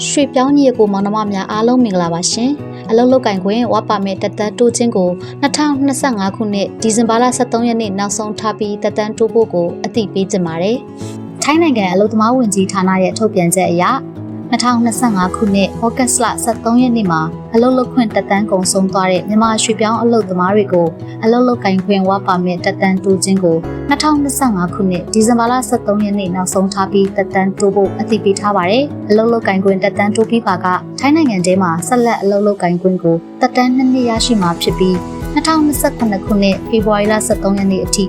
ရွှေပြောင်းညီကိုမောင်နှမများအားလုံးမင်္ဂလာပါရှင်အလုံးလောက်ကင်ခွင်ဝါပါမဲ့တက်တန်းတိုးခြင်းကို2025ခုနှစ်ဒီဇင်ဘာလ23ရက်နေ့နောက်ဆုံးထားပြီးတက်တန်းတိုးဖို့ကိုအသိပေးကြပါတယ်ထိုင်းနိုင်ငံအလုပ်သမားဝန်ကြီးဌာနရဲ့ထုတ်ပြန်ချက်အရ2025ခုနှစ်ဩဂတ်လ23ရက်နေ့မှာအလုပ်လုပ်ခွင့်တက်တန်းကုန်ဆုံးသွားတဲ့မြန်မာရွှေပြောင်းအလုပ်သမားတွေကိုအလုပ်လုပ်ကိုင်ခွင့်ဝါပါမဲ့တက်တန်းတိုးခြင်းကို2025ခုနှစ်ဒီဇင်ဘာလ23ရက်နေ့နောက်ဆုံးထားပြီးတက်တန်းတိုးဖို့အသိပေးထားပါတယ်။အလုပ်လုပ်ကိုင်ခွင့်တက်တန်းတိုးပြီးပါကထိုင်းနိုင်ငံထဲမှာဆက်လက်အလုပ်လုပ်ကိုင်ခွင့်ကိုတက်တန်း2နှစ်ရရှိမှာဖြစ်ပြီး2029ခုနှစ်ဖေဖော်ဝါရီလ23ရက်နေ့အထိ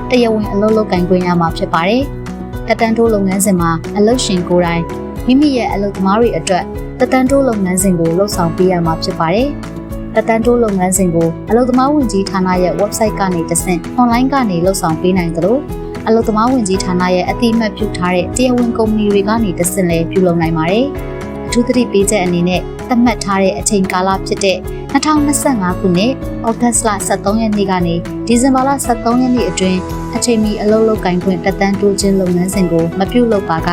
တရားဝင်အလုပ်လုပ်ကိုင်ခွင့်ရမှာဖြစ်ပါတယ်။တက်တန်းတိုးလုပ်ငန်းစဉ်မှာအလုပ်ရှင်ကိုယ်တိုင်မိမိရဲ့အလုပ်သမားတွေအတွက်တက်တန်းတိုးလုပ်ငန်းစဉ်ကိုလှုပ်ဆောင်ပေးရမှာဖြစ်ပါတယ်။တက်တန်းတိုးလုပ်ငန်းစဉ်ကိုအလုပ်သမားဝန်ကြီးဌာနရဲ့ website ကနေတဆင့် online ကနေလှုပ်ဆောင်ပေးနိုင်သလိုအလုပ်သမားဝန်ကြီးဌာနရဲ့အသိအမှတ်ပြုထားတဲ့တရားဝင်ကုမ္ပဏီတွေကနေတဆင့်လည်းပြုလုပ်နိုင်ပါတယ်။အထူးသတိပေးချက်အနေနဲ့သတ်မှတ်ထားတဲ့အချိန်ကာလဖြစ်တဲ့2025ခုနှစ်ဩဂတ်လ23ရက်နေ့ကနေဒီဇင်ဘာလ23ရက်နေ့အတွင်းအချိန်မီအလုပ်လုပ်ကိုင်ခွင့်တက်တန်းတိုးခြင်းလုပ်ငန်းစဉ်ကိုမပြုလုပ်ပါက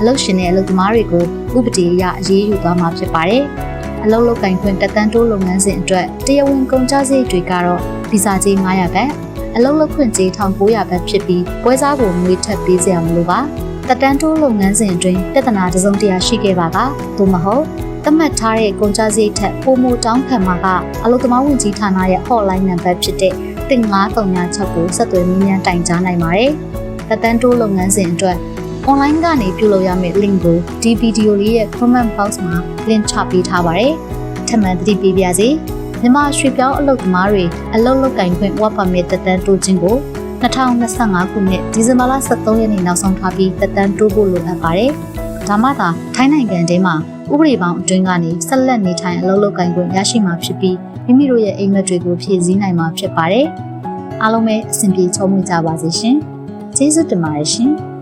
အလုပ်ရှင်နဲ့အလုပ်သမားတွေကိုဥပဒေအရအရေးယူသွားမှာဖြစ်ပါတယ်။အလုပ်လုပ်ကိုင်ခွင့်တက်တန်းတိုးလုပ်ငန်းစဉ်အတွက်တရားဝင်ကုန်ကျစရိတ်တွေကတော့ဗီဇာကြေး900ဘတ်အလုပ်လုပ်ခွင့်ကြေး1900ဘတ်ဖြစ်ပြီးပွဲစားကိုငွေထပ်ပေးစရာမလိုပါ။တက်တန်းတိုးလုပ်ငန်းစဉ်အတွင်းပြဿနာတစ်စုံတစ်ရာရှိခဲ့ပါကသို့မဟုတ်သတ်မှတ်ထားတဲ့ကုန်ကျစရိတ်ထက်ပိုမိုတောင်းခံမှာကအလုပ်သမားဝန်ကြီးဌာနရဲ့ hotline နံပါတ်ဖြစ်တဲ့3936ကိုဆက်သွယ်မြင်းမြန်းတိုင်ကြားနိုင်ပါတယ်။တက်တန်းတိုးလုပ်ငန်းစဉ်အတွက်online ကနေပြုလုပ်ရမယ့် link ကိုဒီဗီဒီယိုလေးရဲ့ comment box မှာ link ချပေးထားပါတယ်။ထပ်မံသတိပေးပါရစေ။မြန်မာရွှေပြောင်းအလုပ်သမားတွေအလုပ်လုပ်ကိုင်ခွင့် work permit တက်တန်းတိုးခြင်းကို2025ခုနှစ်ဒီဇင်ဘာလ23ရက်နေ့နောက်ဆုံးထားပြီးတက်တန်းတိုးဖို့လိုအပ်ပါတယ်။ဒါမှသာထိုင်းနိုင်ငံထဲမှာဥပဒေပေါင်းအတွင်းကနေဆက်လက်နေထိုင်အလုပ်လုပ်ကိုင်ခွင့်ရရှိမှာဖြစ်ပြီးမိမိတို့ရဲ့အိမ်မက်တွေကိုဖြည့်ဆည်းနိုင်မှာဖြစ်ပါတယ်။အားလုံးပဲအဆင်ပြေချုံးမွေးကြပါစေရှင်။ကျေးဇူးတင်ပါတယ်ရှင်။